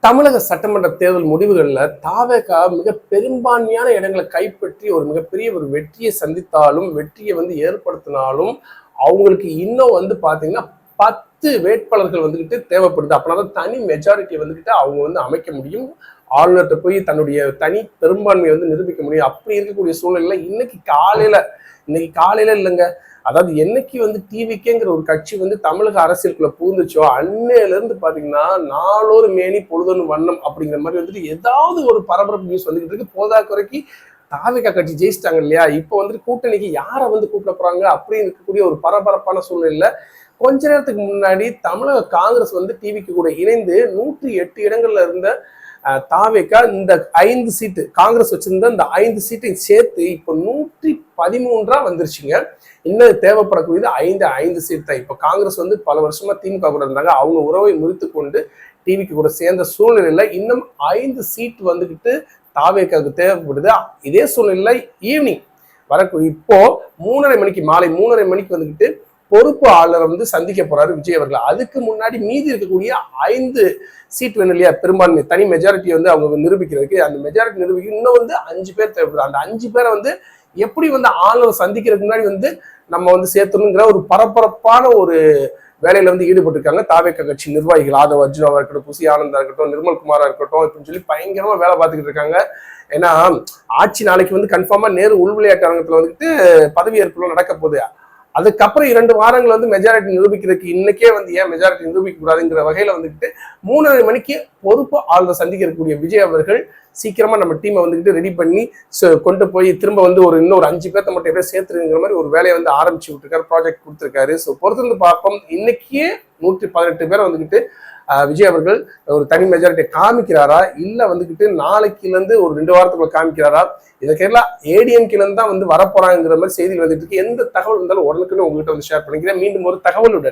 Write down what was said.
தமிழக சட்டமன்ற தேர்தல் முடிவுகள்ல தாவேக மிக பெரும்பான்மையான இடங்களை கைப்பற்றி ஒரு மிகப்பெரிய ஒரு வெற்றியை சந்தித்தாலும் வெற்றியை ஏற்படுத்தினாலும் அவங்களுக்கு இன்னும் பாத்தீங்கன்னா 10 வேட்பாளர்கள் தேவைப்படுது. அப்படின்னா தனி மெஜாரிட்டி அவங்க அமைக்க முடியும். ஆளுநர்கிட்ட போய் தன்னுடைய தனி பெரும்பான்மையை நிரூபிக்க முடியும். அப்படி இருக்கக்கூடிய சூழ்நிலையில இன்னைக்கு காலையில இல்லைங்க, அதாவது என்னைக்கு டிவிக்கேங்கிற ஒரு கட்சி தமிழக அரசியலுக்குள்ள பூந்துச்சோ அன்னையில இருந்து பாத்தீங்கன்னா நாளொரு மேனி பொழுதொன்னு வண்ணம் அப்படிங்கிற மாதிரி ஏதாவது ஒரு பரபரப்பு நியூஸ் வந்துகிட்டு இருக்கு. போதா குறைக்கு தாவேகா கட்சி ஜெயிச்சிட்டாங்க இல்லையா, இப்போ கூட்டணிக்கு யாரை கூப்பிட போறாங்க அப்படின்னு இருக்கக்கூடிய ஒரு பரபரப்பான சூழ்நிலையில கொஞ்ச நேரத்துக்கு முன்னாடி தமிழக காங்கிரஸ் டிவிக்கு கூட இணைந்து 108 இடங்கள்ல இருந்த தாவேகா இந்த 5 சீட்டு காங்கிரஸ் வச்சிருந்த இந்த 5 சீட்டையும் சேர்த்து இப்போ 113 வந்துருச்சுங்க. இன்னும் தேவைப்படக்கூடியது 5 சீட் தான். இப்போ காங்கிரஸ் பல வருஷமா திமுக கூட இருந்தாங்க, அவங்க உறவை முறித்து கொண்டு டிவிக்கு கூட சேர்ந்த சூழ்நிலையில இன்னும் 5 சீட் தாவேகாவுக்கு தேவைப்படுது. இதே சூழ்நிலையில ஈவினிங் வரக்கூடிய இப்போ 3:30 மணிக்கு மாலை 3:30 மணிக்கு பொறுப்பு ஆளுநரை சந்திக்க போறாரு விஜய் அவர்கள். அதுக்கு முன்னாடி மீதி இருக்கக்கூடிய 5 சீட் வேணும் இல்லையா, பெரும்பான்மை தனி மெஜாரிட்டி அவங்க நிரூபிக்கிறதுக்கு, அந்த மெஜாரிட்டி நிரூபிக்க இன்னும் 5 பேர் தேவைப்படுது. அந்த 5 பேரை எப்படி ஆளுநர் சந்திக்கிறதுக்கு முன்னாடி நம்ம சேர்த்தணுங்கிற ஒரு பரபரப்பான ஒரு வேலையில ஈடுபட்டு இருக்காங்க தாவேகா கட்சி நிர்வாகிகள். ஆதவ் அர்ஜுனாவா இருக்கட்டும், புசி ஆனந்தா இருக்கட்டும், நிர்மல் குமாரா இருக்கட்டும், இப்படின்னு சொல்லி பயங்கரமா வேலை பார்த்துக்கிட்டு இருக்காங்க. ஏன்னா ஆட்சி நாளைக்கு கன்ஃபார்மா நேரு உள் விளையாட்டு அரங்கத்துல பதவியேற்பு நடக்க போகுது. அதுக்கப்புறம் 2 வாரங்கள் மெஜாரிட்டி நிரூபிக்கிறதுக்கு இன்னைக்கே ஏன் மெஜாரிட்டி நிரூபிக்க கூடாதுங்கிற வகையில 3:30 மணிக்கு பொறுப்பு ஆளுநர் சந்திக்கக்கூடிய விஜய் அவர்கள் சீக்கிரமா நம்ம டீமை ரெடி பண்ணி கொண்டு போய் திரும்ப இன்னொரு 5 பேர்த்த மட்டும் எப்படியே சேர்த்துருங்கிற மாதிரி ஒரு வேலையை ஆரம்பிச்சு விட்டுருக்காரு, ப்ராஜெக்ட் கொடுத்துருக்காரு. ஸோ பொறுத்திருந்து பார்ப்போம். இன்னைக்கே 118 பேரை விஜய் அவர்கள் ஒரு தனி மெஜாரிட்டியை காமிக்கிறாரா, இல்ல நாளைக்குல இருந்து ஒரு 2 வாரத்துக்குள்ள காமிக்கிறாரா, இதற்கெல்லாம் ஏடிஎம்கேல இருந்து தான் வரப்போறாங்கிற மாதிரி செய்திகள் இருக்கு. எந்த தகவல் இருந்தாலும் உடனுக்குன்னு உங்ககிட்ட ஷேர் பண்ணிக்கிறேன். மீண்டும் ஒரு தகவலுடன்